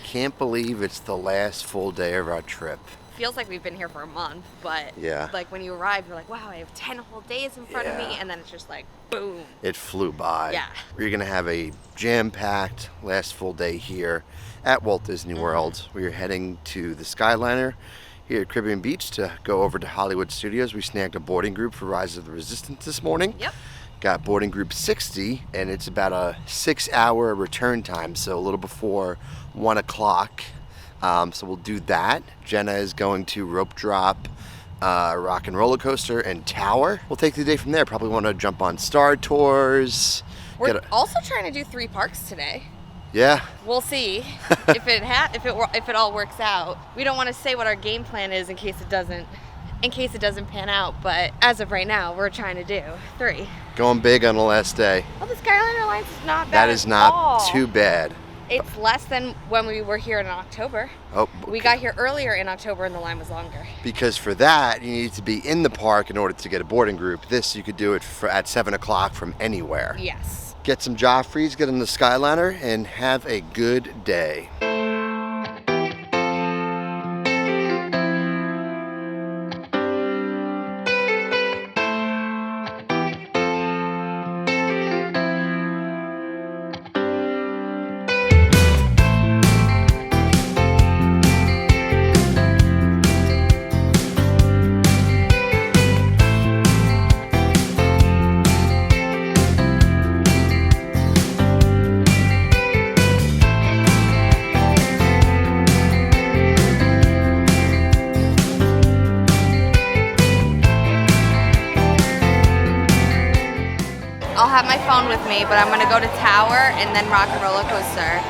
can't believe it's the last full day of our trip. Feels like we've been here for a month, but yeah, like when you arrive, you're like, wow, I have 10 whole days in front of me, and then it's just like, boom. It flew by. Yeah. We're gonna have a jam-packed last full day here at Walt Disney World. We're heading to the Skyliner here at Caribbean Beach to go over to Hollywood Studios. We snagged a boarding group for Rise of the Resistance this morning. Yep. Got boarding group 60, and it's about a 6-hour return time, so a little before 1 o'clock. So we'll do that. Jenna is going to rope drop, rock and roller coaster, and tower. We'll take the day from there. Probably want to jump on Star Tours. We're also trying to do 3 parks today. Yeah. We'll see if it all works out. We don't want to say what our game plan is in case it doesn't pan out. But as of right now, we're trying to do 3. Going big on the last day. Well, the Skyliner line's not bad. That is at not all. too bad. It's less than when we were here in October. Oh, okay. We got here earlier in October and the line was longer. Because for that, you need to be in the park in order to get a boarding group. This, you could do it at 7 o'clock from anywhere. Yes. Get some Joffreys, get on the Skyliner, and have a good day. I'll have my phone with me, but I'm gonna go to Tower and then Rock and Roller Coaster.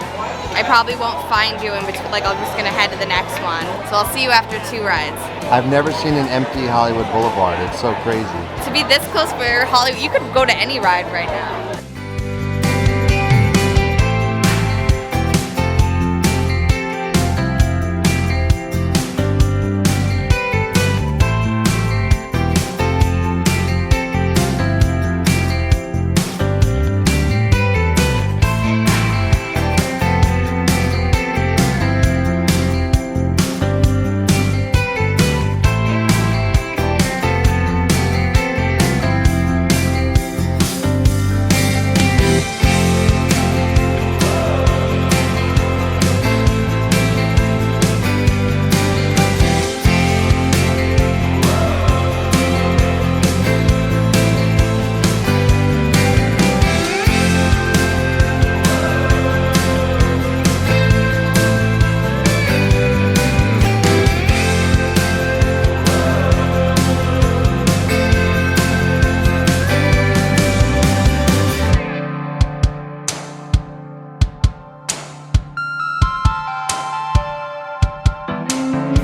I probably won't find you in between, like I'm just gonna head to the next one. So I'll see you after 2 rides. I've never seen an empty Hollywood Boulevard. It's so crazy. To be this close for Hollywood, you could go to any ride right now.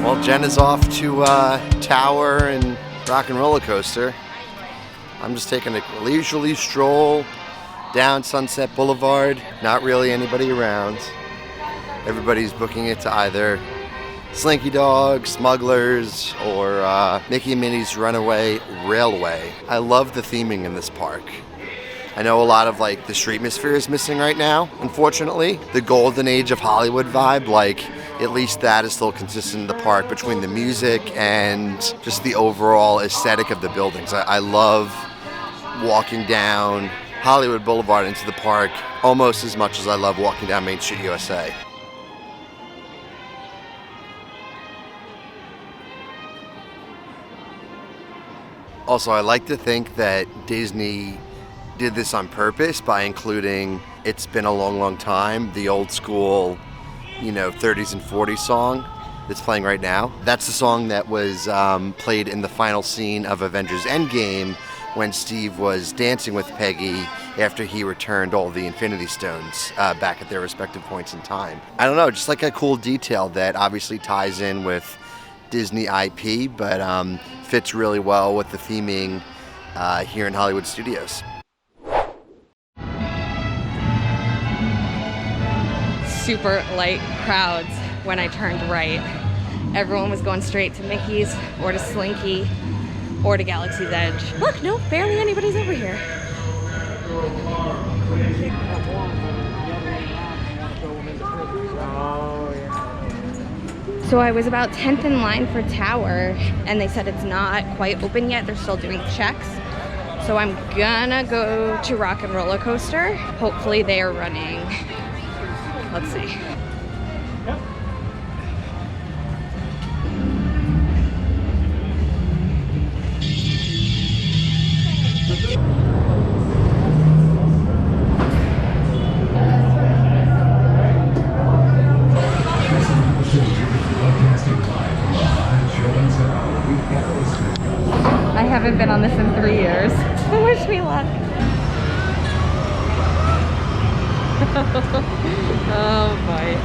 Well, Jenna's off to Tower and Rock and Roller Coaster. I'm just taking a leisurely stroll down Sunset Boulevard. Not really anybody around. Everybody's booking it to either Slinky Dog, Smugglers, or Mickey and Minnie's Runaway Railway. I love the theming in this park. I know a lot of like the streetmosphere is missing right now, unfortunately. The golden age of Hollywood vibe, like at least that is still consistent in the park between the music and just the overall aesthetic of the buildings. I love walking down Hollywood Boulevard into the park almost as much as I love walking down Main Street USA. Also, I like to think that Disney did this on purpose by including It's Been a Long, Long Time, the old school, 30s and 40s song that's playing right now. That's the song that was played in the final scene of Avengers Endgame when Steve was dancing with Peggy after he returned all the Infinity Stones back at their respective points in time. I don't know, just like a cool detail that obviously ties in with Disney IP, but fits really well with the theming here in Hollywood Studios. Super light crowds when I turned right. Everyone was going straight to Mickey's or to Slinky or to Galaxy's Edge. Look, no, barely anybody's over here. Oh, yeah. So I was about 10th in line for Tower, and they said it's not quite open yet. They're still doing checks. So I'm gonna go to Rock and Roller Coaster. Hopefully they are running. Let's see. I haven't been on this in 3 years. Wish me luck. Oh boy.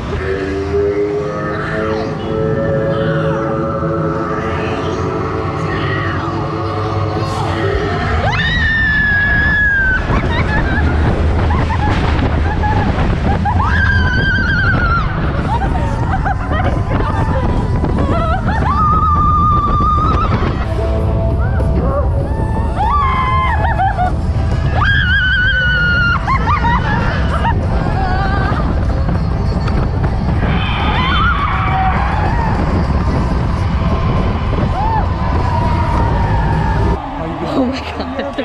Oh my god.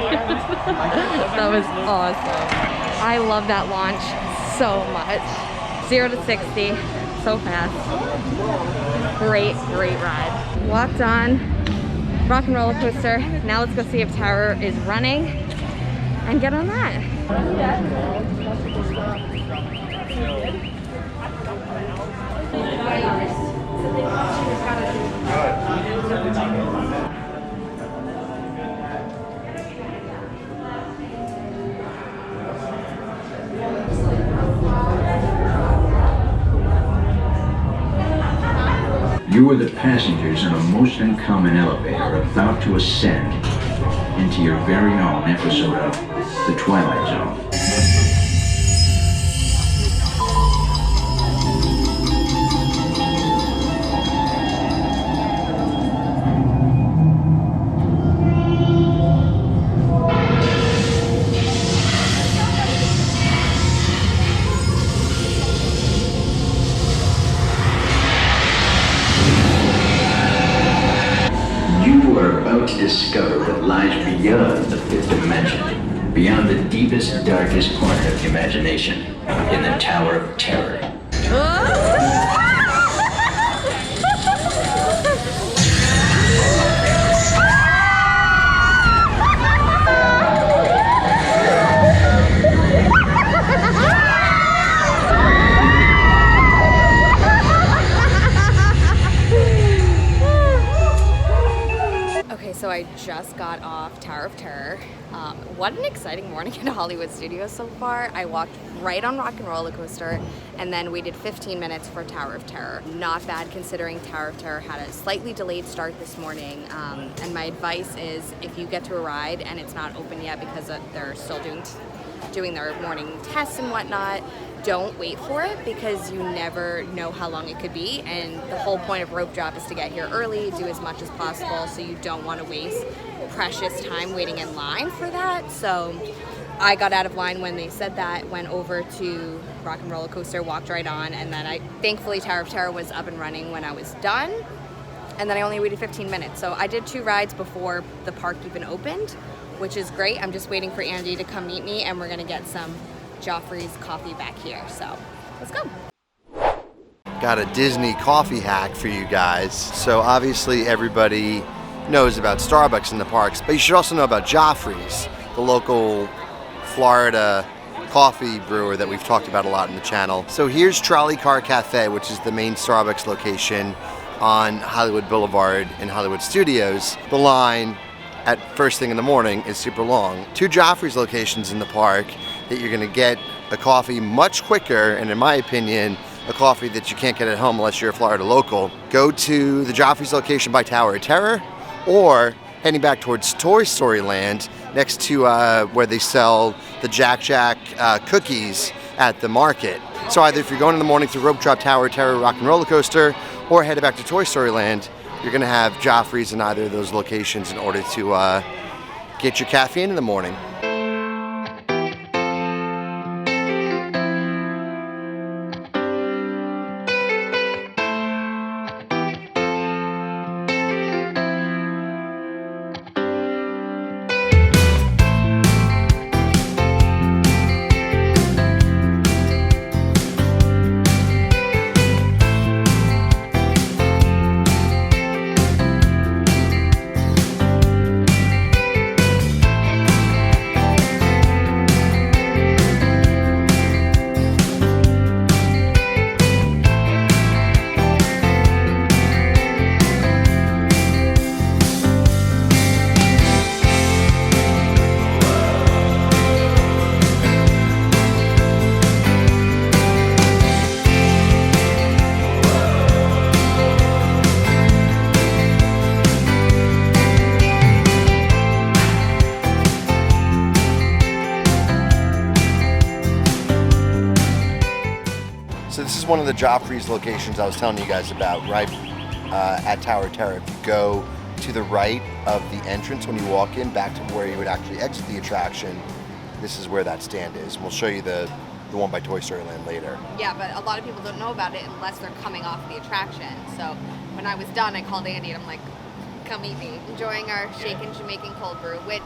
That was awesome. I love that launch so much. 0 to 60, so fast. Great ride. Walked on Rock and Roller Coaster. Now let's go see if Tower is running and get on that. You are the passengers in a most uncommon elevator about to ascend into your very own episode of The Twilight Zone. You are about to discover what lies beyond the fifth dimension, beyond the deepest, darkest corner of the imagination, in the Tower of Terror. Okay, so I just got off Tower of Terror. What an exciting morning in Hollywood Studios so far. I walked right on Rock and Roller Coaster, and then we did 15 minutes for Tower of Terror. Not bad considering Tower of Terror had a slightly delayed start this morning. And my advice is if you get to a ride and it's not open yet because they're still doing their morning tests and whatnot, don't wait for it because you never know how long it could be, and the whole point of rope drop is to get here early, do as much as possible, so you don't want to waste precious time waiting in line for that. So I got out of line when they said that, went over to Rock and Roller Coaster, walked right on, and then thankfully Tower of Terror was up and running when I was done, and then I only waited 15 minutes. So I did 2 rides before the park even opened, which is great. I'm just waiting for Andy to come meet me, and we're gonna get some Joffrey's coffee back here, so let's go. Got a Disney coffee hack for you guys. So obviously everybody knows about Starbucks in the parks, but you should also know about Joffrey's, the local Florida coffee brewer that we've talked about a lot in the channel. So here's Trolley Car Cafe, which is the main Starbucks location on Hollywood Boulevard in Hollywood Studios. The line at first thing in the morning is super long. 2 Joffrey's locations in the park that you're gonna get a coffee much quicker, and in my opinion, a coffee that you can't get at home unless you're a Florida local. Go to the Joffrey's location by Tower of Terror, or heading back towards Toy Story Land, next to where they sell the Jack Jack cookies at the market. So either if you're going in the morning through Rope Drop, Tower of Terror, Rock and Roller Coaster, or headed back to Toy Story Land, you're gonna have Joffrey's in either of those locations in order to get your caffeine in the morning. is one of the Joffrey's locations I was telling you guys about, right at Tower of Terror. If you go to the right of the entrance when you walk in, back to where you would actually exit the attraction, this is where that stand is. We'll show you the one by Toy Story Land later. Yeah, but a lot of people don't know about it unless they're coming off the attraction. So when I was done, I called Andy and I'm like, come meet me. Enjoying our Shaken Jamaican cold brew, which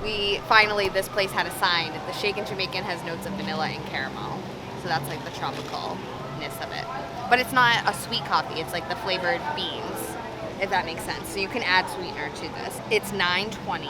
this place had a sign. The Shaken Jamaican has notes of vanilla and caramel. So that's like the tropicalness of it. But it's not a sweet coffee, it's like the flavored beans, if that makes sense. So you can add sweetener to this. It's $9.20,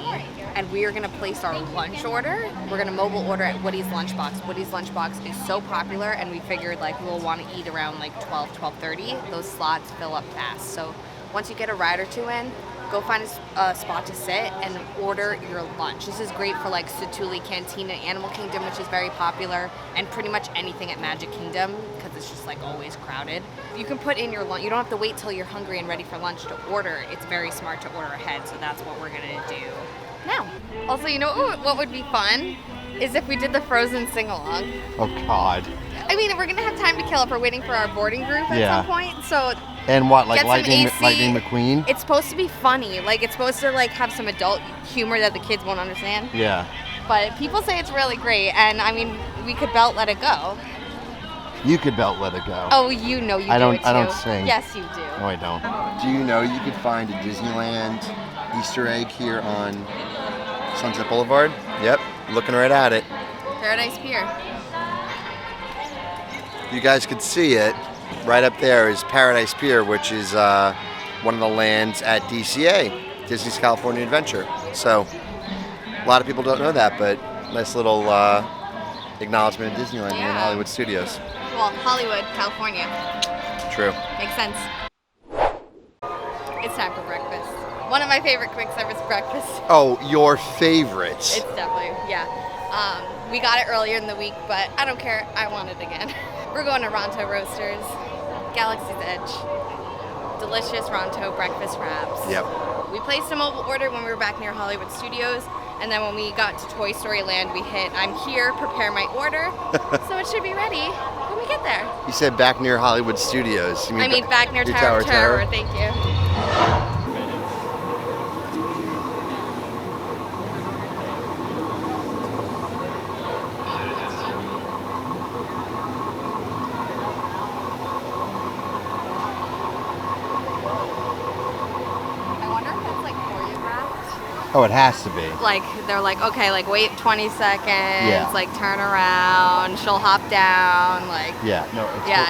and we are gonna place our lunch order. We're gonna mobile order at Woody's Lunchbox. Woody's Lunchbox is so popular, and we figured like we'll wanna eat around like 12:30. Those slots fill up fast. So once you get a ride or two in, go find a spot to sit and order your lunch. This is great for like Satuli Cantina, Animal Kingdom, which is very popular, and pretty much anything at Magic Kingdom, because it's just like always crowded. You can put in your lunch. You don't have to wait till you're hungry and ready for lunch to order. It's very smart to order ahead, so that's what we're gonna do now. Also, you know what would be fun? Is if we did the Frozen sing-along. Oh God. I mean, we're gonna have time to kill if we're waiting for our boarding group at some point, so. And what, like Lightning AC. McQueen? It's supposed to be funny. Like, it's supposed to like have some adult humor that the kids won't understand. Yeah. But people say it's really great, and I mean, we could belt Let It Go. You could belt Let It Go. Oh, you know you do it too. I don't sing. Yes, you do. No, I don't. Do you know you could find a Disneyland Easter egg here on Sunset Boulevard? Yep, looking right at it. Paradise Pier. You guys could see it. Right up there is Paradise Pier, which is one of the lands at DCA, Disney's California Adventure. So a lot of people don't know that, but nice little acknowledgement of Disneyland here in Hollywood Studios. Well, Hollywood, California. True. Makes sense. It's time for breakfast. One of my favorite quick service breakfasts. Oh, your favorite. It's definitely, yeah. We got it earlier in the week, but I don't care. I want it again. We're going to Ronto Roasters, Galaxy's Edge. Delicious Ronto breakfast wraps. Yep. We placed a mobile order when we were back near Hollywood Studios, and then when we got to Toy Story Land, we hit, I'm here, prepare my order. So it should be ready when we get there. You said back near Hollywood Studios. You mean back near Tower of Terror. Thank you. Oh, it has to be. Like, they're like, okay, like, wait 20 seconds, like, turn around, she'll hop down, like. Yeah, no.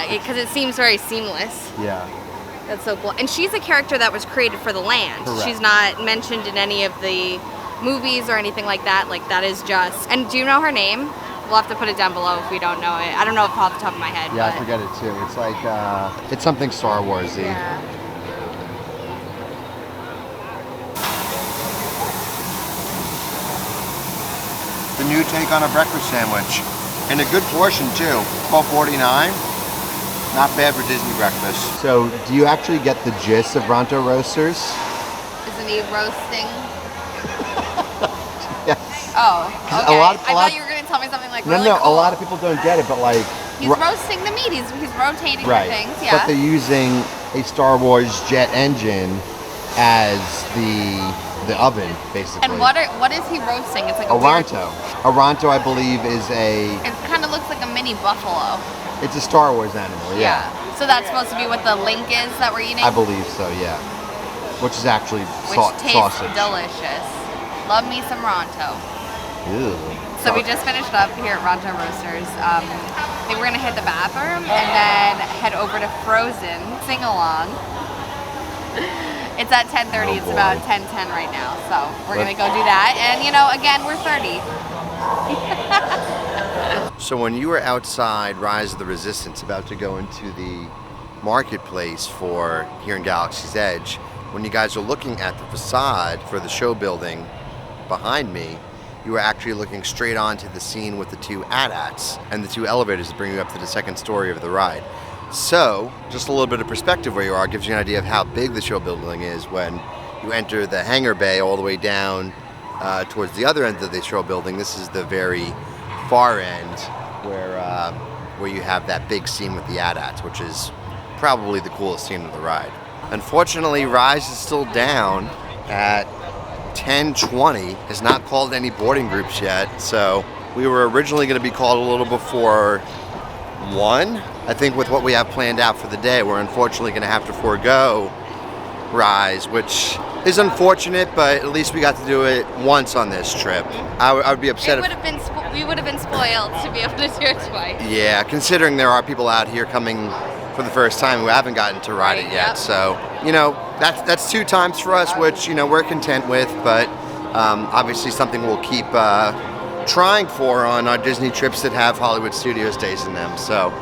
Because it seems very seamless. Yeah. That's so cool. And she's a character that was created for the land. Correct. She's not mentioned in any of the movies or anything like that. Like, that is just. And do you know her name? We'll have to put it down below if we don't know it. I don't know it off the top of my head. Yeah, but. I forget it too. It's like, it's something Star Wars-y. Yeah. The new take on a breakfast sandwich. And a good portion too. $12.49. Not bad for Disney breakfast. So, do you actually get the gist of Ronto Roasters? Isn't he roasting? Yes. Oh, okay. I thought you were going to tell me something like really No, cool. a lot of people don't get it, but like... He's roasting the meat. He's rotating the things, yeah. But they're using a Star Wars jet engine as the oven, basically. And what is he roasting? It's like a Ronto. A Ronto, I believe, is a... It kind of looks like a mini buffalo. It's a Star Wars animal, yeah. So that's supposed to be what the link is that we're eating? I believe so, yeah. Which is actually tastes sausage. Delicious. Love me some Ronto. Ew. So we just finished up here at Ronto Roasters. I think we're going to hit the bathroom and then head over to Frozen sing-along. It's at 10:30. It's about 10:10 right now. So we're going to go do that. And, you know, again, we're 30. So when you were outside Rise of the Resistance, about to go into the marketplace for here in Galaxy's Edge, when you guys were looking at the facade for the show building behind me, you were actually looking straight onto the scene with the two AT-ATs and the two elevators that bring you up to the second story of the ride. So, just a little bit of perspective where you are gives you an idea of how big the show building is when you enter the hangar bay all the way down towards the other end of the show building. This is the very far end where where you have that big scene with the AT-ATs, which is probably the coolest scene of the ride. Unfortunately, Rise is still down at 10:20. Has not called any boarding groups yet, so we were originally going to be called a little before 1. I think with what we have planned out for the day, we're unfortunately going to have to forego Rise, which is unfortunate, but at least we got to do it once on this trip. I would be upset if... We would have been spoiled to be able to do it twice. Yeah, considering there are people out here coming for the first time who haven't gotten to ride it yet. Yep. So, that's 2 times for us, which, we're content with, but obviously something we'll keep trying for on our Disney trips that have Hollywood Studios days in them. So.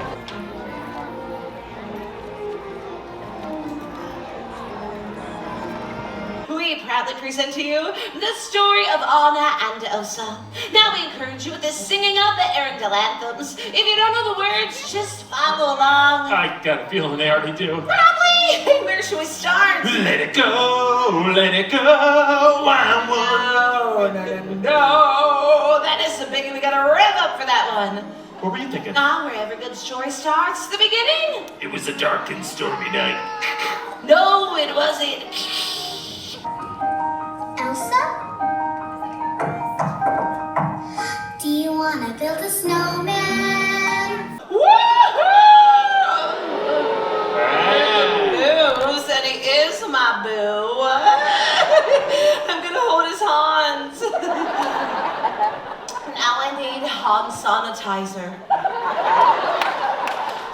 We proudly present to you the story of Anna and Elsa. Now we encourage you with the singing of the Arendelle anthems. If you don't know the words, just follow along. I got a feeling they already do. Probably. Where should we start? Let it go, let it go. I'm one. No. That is the biggie. We gotta rev up for that one. What were you thinking? Where every good story starts, the beginning. It was a dark and stormy night. No, it wasn't. Elsa? Do you want to build a snowman? Woohoo! Boo said he is my boo. I'm gonna hold his hands. Now I need hand sanitizer.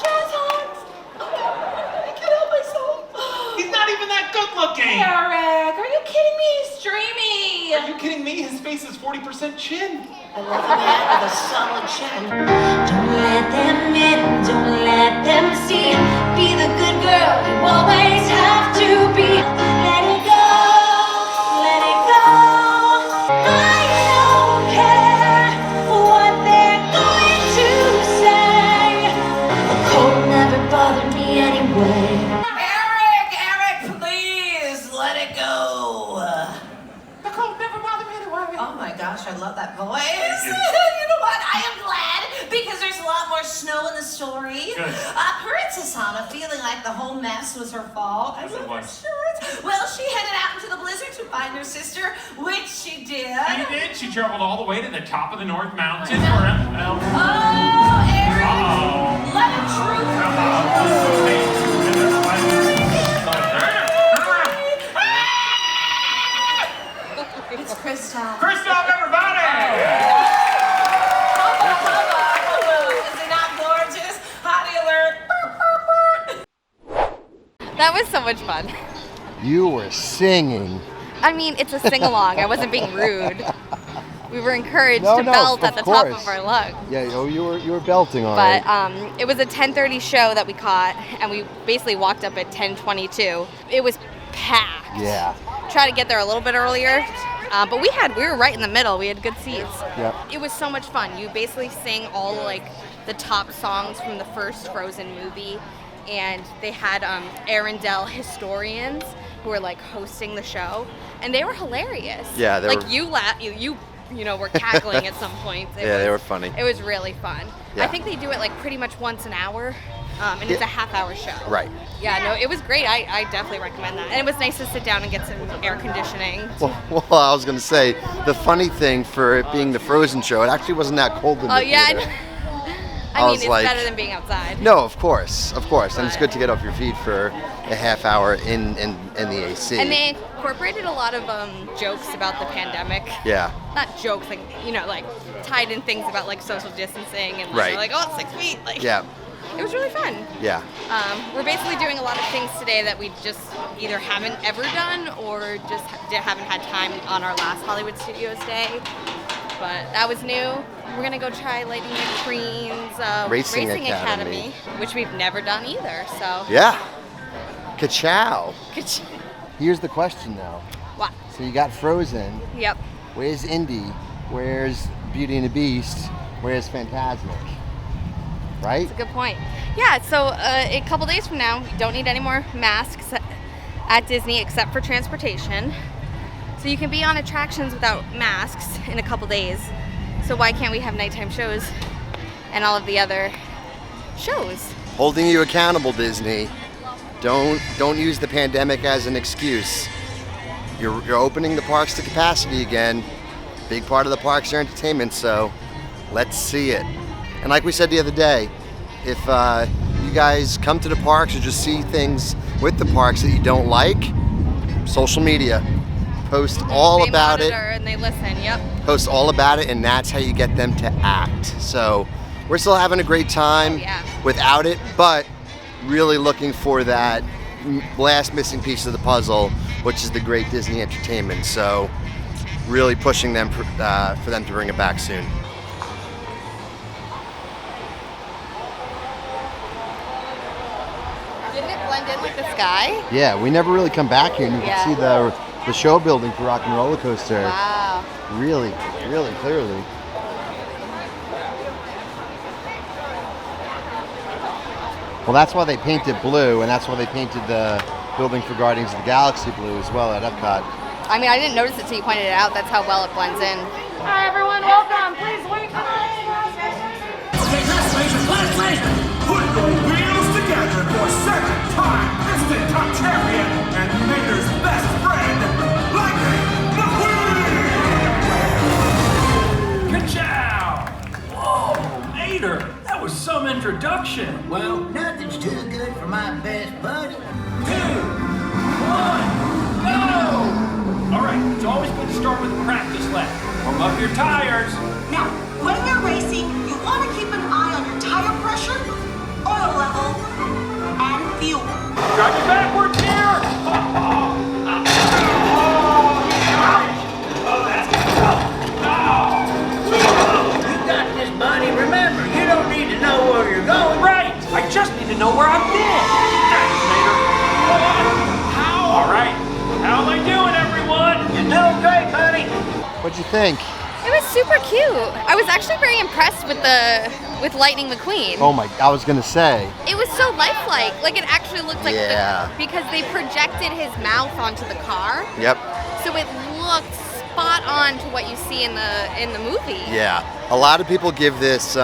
Jazz hands. I can't help myself. He's not even that good looking. Eric, are you kidding me? He's dreamy. Are you kidding me? His face is 40% chin. I love a man with a solid chin. Don't let them in, don't let them see. Be the good girl you always have to be. Let it go, let it go. I don't care what they're going to say. The cold never bothered me anyway. Eric, please let it go. The cold never bothered me anyway. Oh my gosh, I love that voice. You know what? I am glad because there's a lot more snow in the story. Good. Princess Anna feeling like the whole mess was her fault. Yes, it was. Well, she headed out into the blizzard to find her sister, which she did. She did. She traveled all the way to the top of the North Mountain. Oh, Eric. Uh-oh. Let him It's Kristoff. Kristoff, everybody! Is he not gorgeous? Hottie alert. That was so much fun. You were singing. I mean, it's a sing-along. I wasn't being rude. We were encouraged No, to no, belt of at the top course. of our lungs. Yeah, you were belting on But it. it was a 10:30 show that we caught, and we basically walked up at 10:22. It was packed. Yeah. Try to get there a little bit earlier, but we were right in the middle. We had good seats. Yep. It was so much fun. You basically sing all like the top songs from the first Frozen movie, and they had Arendelle historians who were like hosting the show, and they were hilarious. Yeah, they like were- you know, were cackling at some point. They were funny. It was really fun. Yeah. I think they do it like pretty much once an hour, and it's a half-hour show. Right. Yeah, no, it was great. I definitely recommend that. And it was nice to sit down and get some air conditioning. Well, I was going to say, the funny thing for it being the Frozen show, it actually wasn't that cold in the theater. I mean, was it's like- better than being outside. No, of course. And it's But- good to get off your feet for a half hour in the AC. And they incorporated a lot of jokes about the pandemic. Yeah. Not jokes, like, you know, like tied in things about like social distancing and like, Right. they're like, oh, it's 6 feet. Like, Yeah. It was really fun. Yeah. We're basically doing a lot of things today that we just either haven't ever done or just haven't had time on our last Hollywood Studios day. But that was new. We're gonna go try Lightning McQueen's Racing Academy. which we've never done either. So Yeah. Ka-chow. Here's the question, though. What? So you got Frozen. Yep. Where's Indy? Where's Beauty and the Beast? Where's Fantasmic? Right? Good point. Yeah, so a couple days from now, we don't need any more masks at Disney except for transportation. So you can be on attractions without masks in a couple days. So why can't we have nighttime shows and all of the other shows. Holding you accountable, Disney. Don't use the pandemic as an excuse. You're opening the parks to capacity again. Big part of the parks are entertainment, so let's see it. And like we said the other day, if you guys come to the parks or just see things with the parks that you don't like, social media. Post all They about it. monitor and they listen, yep. Post all about it, and that's how you get them to act. So we're still having a great time without it, but really looking for that last missing piece of the puzzle, which is the great Disney entertainment. So really pushing them for them to bring it back soon. Didn't it blend in with the sky? Yeah, we never really come back here, and you can see the show building for Rock and Roller Coaster. Wow. Really, really clearly. Well, that's why they painted blue, and that's why they painted the building for Guardians of the Galaxy blue as well at Epcot. I mean, I didn't notice it till you pointed it out. That's how well it blends in. Hi everyone, welcome. Please wait. Okay, last laser. Put your wheels together for second-time instant top champion and Mater's best friend, Lightning McQueen! Good job! Whoa, Mater, that was some introduction. Well, nothing's too good for my best buddy. 2, 1, go! All right, it's always good to start with a practice lap. Warm up your tires. Now, when you're racing, you want to keep an eye on your tire pressure, oil level, and fuel. Drive it backwards here. You got this, buddy. Remember, you don't need to know where you're going. Right. I just need to know where I've been. Thanks, Mater. All right. How am I doing, everyone? You're doing great, buddy. What'd you think? It was super cute. I was actually very impressed with Lightning McQueen. Oh my! I was gonna say. It was so lifelike. Like it actually looked like Yeah. because they projected his mouth onto the car. Yep. So it looked spot on to what you see in the movie. Yeah. A lot of people give this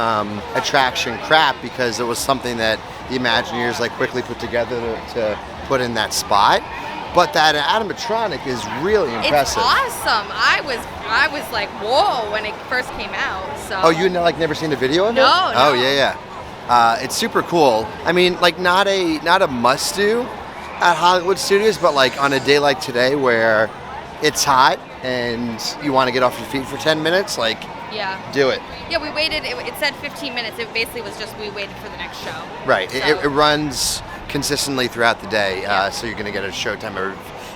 attraction crap because it was something that the Imagineers like quickly put together to put in that spot. But that animatronic is really impressive. It's awesome. I was like, whoa, when it first came out. So. Oh, you never seen the video of it? No, Oh no. yeah. It's super cool. I mean, like not a must do at Hollywood Studios, but like on a day like today where it's hot and you want to get off your feet for 10 minutes, like do it. Yeah, we waited. It said 15 minutes. It basically was just we waited for the next show. Right. So. It runs consistently throughout the day, so you're going to get a showtime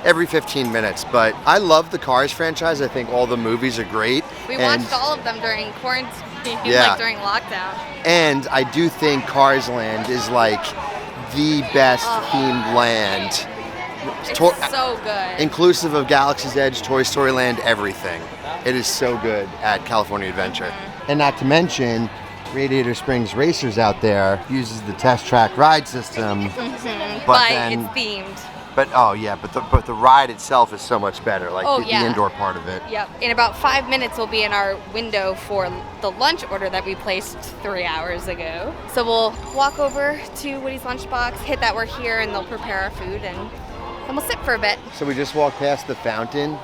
every 15 minutes. But I love the Cars franchise. I think all the movies are great. We watched all of them during quarantine, Yeah. like during lockdown. And I do think Cars Land is like the best themed land. It's so good. Inclusive of Galaxy's Edge, Toy Story Land, everything. It is so good at California Adventure. And not to mention, Radiator Springs Racers out there uses the test track ride system. But then, it's themed. But the ride itself is so much better, like the indoor part of it. Yep. In about 5 minutes, we'll be in our window for the lunch order that we placed 3 hours ago. So we'll walk over to Woody's Lunchbox, hit that we're here, and they'll prepare our food, and we'll sit for a bit. So we just walked past the fountain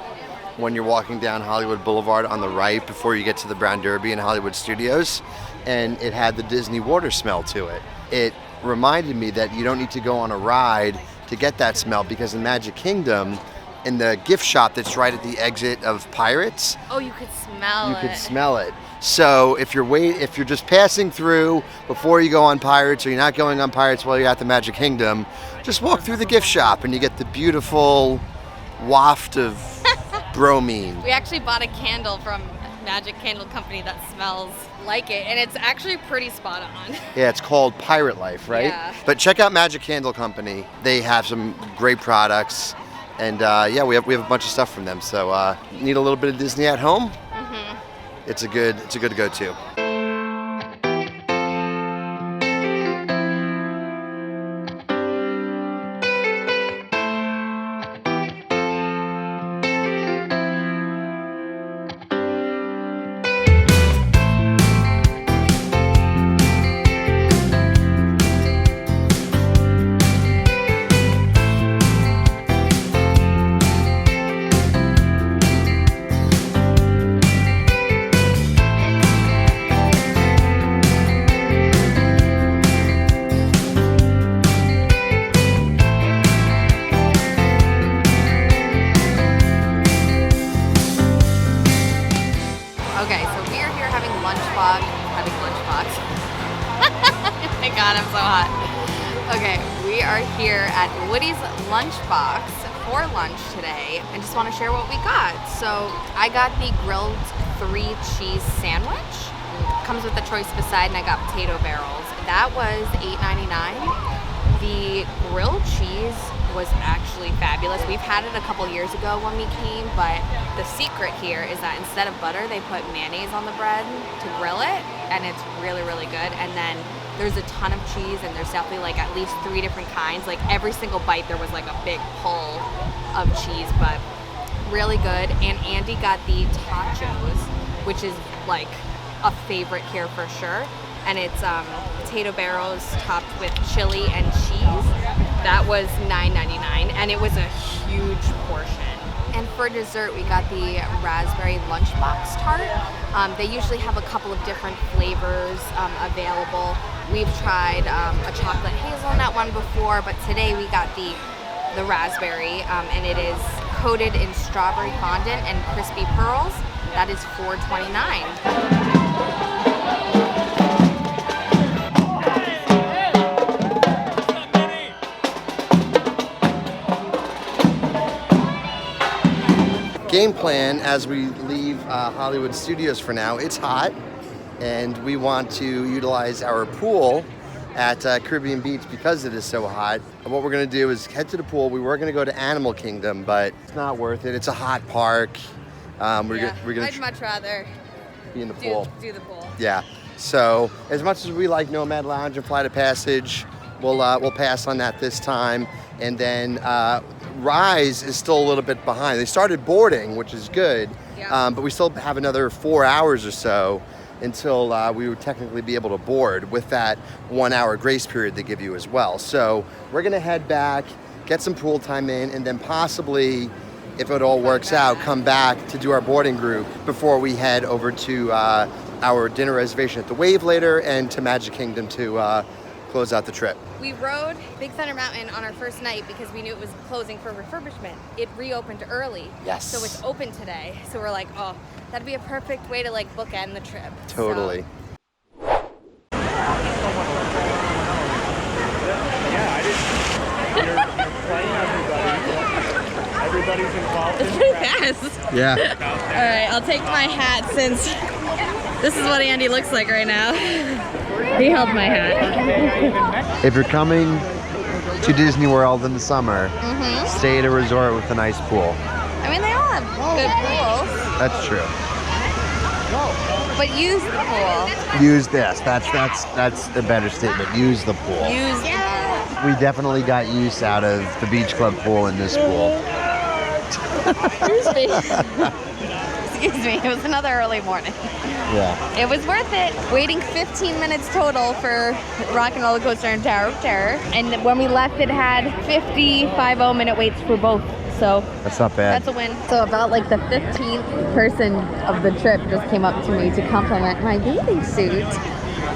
when you're walking down Hollywood Boulevard on the right before you get to the Brown Derby and Hollywood Studios, and it had the Disney water smell to it. It reminded me that you don't need to go on a ride to get that smell, because in Magic Kingdom, in the gift shop that's right at the exit of Pirates, Oh, you could smell you it. could smell it. So if you're just passing through before you go on Pirates, or you're not going on Pirates while you're at the Magic Kingdom, just walk through the gift shop and you get the beautiful waft of bromine. We actually bought a candle from Magic Candle Company that smells like it, and it's actually pretty spot on. Yeah, it's called Pirate Life, right? Yeah. But check out Magic Candle Company. They have some great products, and we have a bunch of stuff from them. So need a little bit of Disney at home? Mm-hmm. It's a good go-to. god, I'm so hot. Okay, we are here at Woody's Lunchbox for lunch today. I just want to share what we got. So I got the grilled 3-cheese sandwich. Comes with a choice beside, and I got potato barrels. That was $8.99. The grilled cheese was actually fabulous. We've had it a couple years ago when we came, but the secret here is that instead of butter, they put mayonnaise on the bread to grill it, and it's really, really good. And then there's a ton of cheese, and there's definitely like at least 3 different kinds. Like every single bite, there was like a big pull of cheese, but really good. And Andy got the tachos, which is like a favorite here for sure. And it's potato barrels topped with chili and cheese. That was $9.99, and it was a huge portion. And for dessert, we got the raspberry lunchbox tart. They usually have a couple of different flavors available. We've tried a chocolate hazelnut one before, but today we got the raspberry, and it is coated in strawberry fondant and crispy pearls. That is $4.29. Game plan as we leave Hollywood Studios for now. It's hot, and we want to utilize our pool at Caribbean Beach because it is so hot. And what we're gonna do is head to the pool. We were gonna go to Animal Kingdom, but it's not worth it. It's a hot park. We're gonna I'd much rather be in the pool. Do the pool. Yeah. So as much as we like Nomad Lounge and Flight of Passage, we'll pass on that this time. And then Rise is still a little bit behind. They started boarding, which is good, but we still have another 4 hours or so until we would technically be able to board with that 1 hour grace period they give you as well. So we're gonna head back, get some pool time in, and then possibly, if it all works out, come back to do our boarding group before we head over to our dinner reservation at the Wave later and to Magic Kingdom to close out the trip. We rode Big Thunder Mountain on our first night because we knew it was closing for refurbishment. It reopened early. Yes. So it's open today. So we're like, oh, that'd be a perfect way to like bookend the trip. Totally. So. Everybody's involved. It's pretty fast. Yeah. All right, I'll take my hat since this is what Andy looks like right now. He held my hat. If you're coming to Disney World in the summer, stay at a resort with a nice pool. I mean, they all have good pools, That's true. but use the pool. Use this. That's a better statement. Use the pool. Use the pool. We definitely got use out of the beach club pool in this pool. Excuse me. Excuse me. It was another early morning. Yeah. It was worth it. Waiting 15 minutes total for Rock and Roller Coaster and Tower of Terror. And when we left, it had 50 minute waits for both. So That's not bad. that's a win. So about like the 15th person of the trip just came up to me to compliment my bathing suit.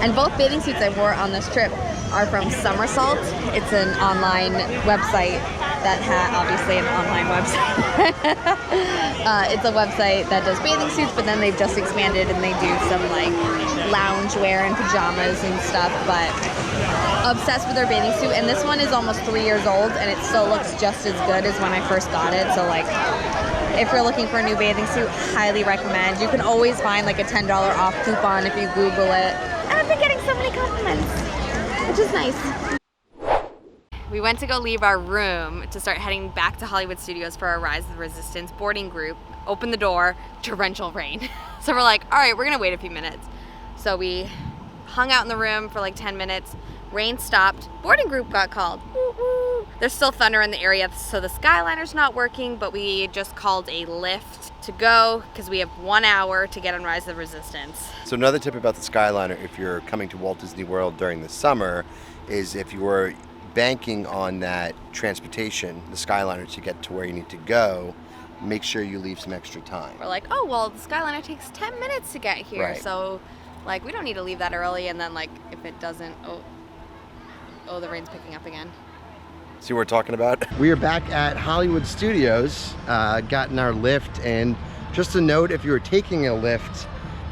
And both bathing suits I wore on this trip are from Somersault. It's an online website that obviously an online website. It's a website that does bathing suits, but then they've just expanded and they do some like lounge wear and pajamas and stuff. But obsessed with their bathing suit, and this one is almost 3 years old and it still looks just as good as when I first got it. So like, if you're looking for a new bathing suit, highly recommend. You can always find like a $10 off coupon if you Google it. And I've been getting so many compliments, which is nice. We went to go leave our room to start heading back to Hollywood Studios for our Rise of the Resistance boarding group. Open the door, torrential rain. So we're like, all right, we're gonna wait a few minutes. So we hung out in the room for like 10 minutes. Rain stopped, boarding group got called. Woo woo. There's still thunder in the area, so the Skyliner's not working, but we just called a lift to go because we have 1 hour to get on Rise of the Resistance. So another tip about the Skyliner, if you're coming to Walt Disney World during the summer, is if you were banking on that transportation, the Skyliner, to get to where you need to go, make sure you leave some extra time. We're like, oh, well, the Skyliner takes 10 minutes to get here. Right. So, like, we don't need to leave that early. And then, like, if it doesn't, oh, the rain's picking up again. See what we're talking about? We are back at Hollywood Studios, gotten our lift. And just a note, if you were taking a lift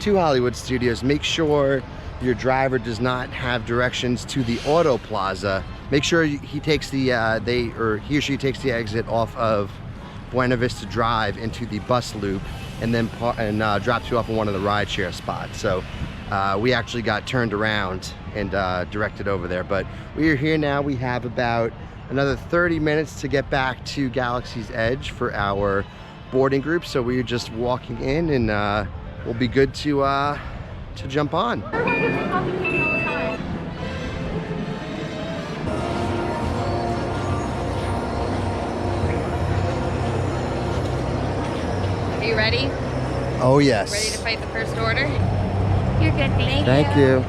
to Hollywood Studios, make sure your driver does not have directions to the Auto Plaza. Make sure he takes the he or she takes the exit off of Buena Vista Drive into the bus loop, and then drops you off in one of the rideshare spots. So we actually got turned around and directed over there, but we are here now. We have about another 30 minutes to get back to Galaxy's Edge for our boarding group. So we're just walking in, and we'll be good to jump on. Are you ready? Oh yes. Ready to fight the first order? You're good, thank you. Thank you.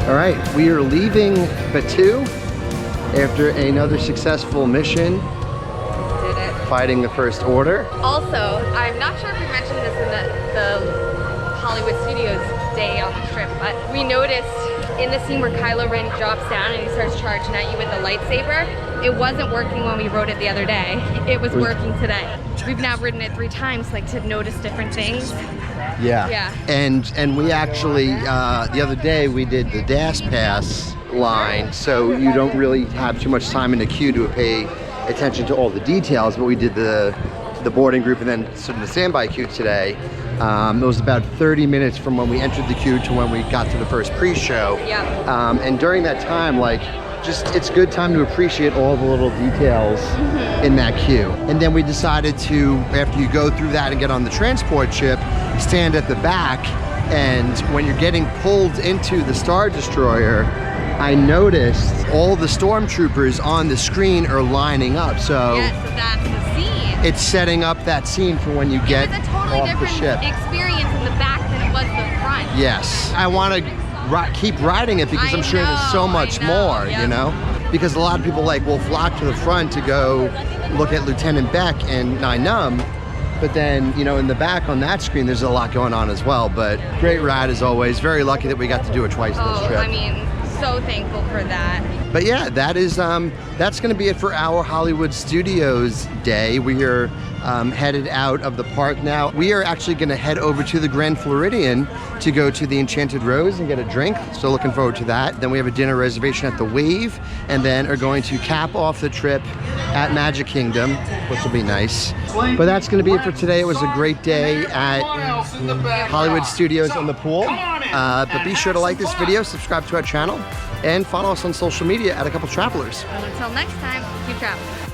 All right, we are leaving Batu after another successful mission. Did it. Fighting the First Order. Also, I'm not sure if we mentioned this in the Hollywood Studios day on the trip, but we noticed in the scene where Kylo Ren drops down and he starts charging at you with the lightsaber, it wasn't working when we rode it the other day. It was working today. We've now ridden it 3 times, like, to notice different things. Yeah. Yeah. And we actually, the other day we did the DAS Pass line, so you don't really have too much time in the queue to pay attention to all the details, but we did the boarding group and then stood in the standby queue today. It was about 30 minutes from when we entered the queue to when we got to the first pre-show. Yeah. And during that time, like, it's a good time to appreciate all the little details in that queue. And then we decided to, after you go through that and get on the transport ship, stand at the back, and when you're getting pulled into the Star Destroyer, I noticed all the stormtroopers on the screen are lining up. So yeah, so that's the scene. It's setting up that scene for when you get It was a totally off the different ship. experience in the back than it was the front. Yes, I want to keep riding it because I'm sure there's so much more, yep. you know? Because a lot of people will flock to the front to go look at Lieutenant Beck and Nien Nunb, but then, you know, in the back on that screen, there's a lot going on as well. But great ride as always. Very lucky that we got to do it twice this trip. I mean, so thankful for that. But yeah, that is that's going to be it for our Hollywood Studios day. We are headed out of the park now. We are actually going to head over to the Grand Floridian to go to the Enchanted Rose and get a drink. So looking forward to that. Then we have a dinner reservation at the Wave, and then are going to cap off the trip at Magic Kingdom, which will be nice. But that's going to be it for today. It was a great day at Hollywood Studios on the pool. But be sure to like this video, subscribe to our channel, and follow us on social media at A Couple Travelers. Until next time, keep traveling.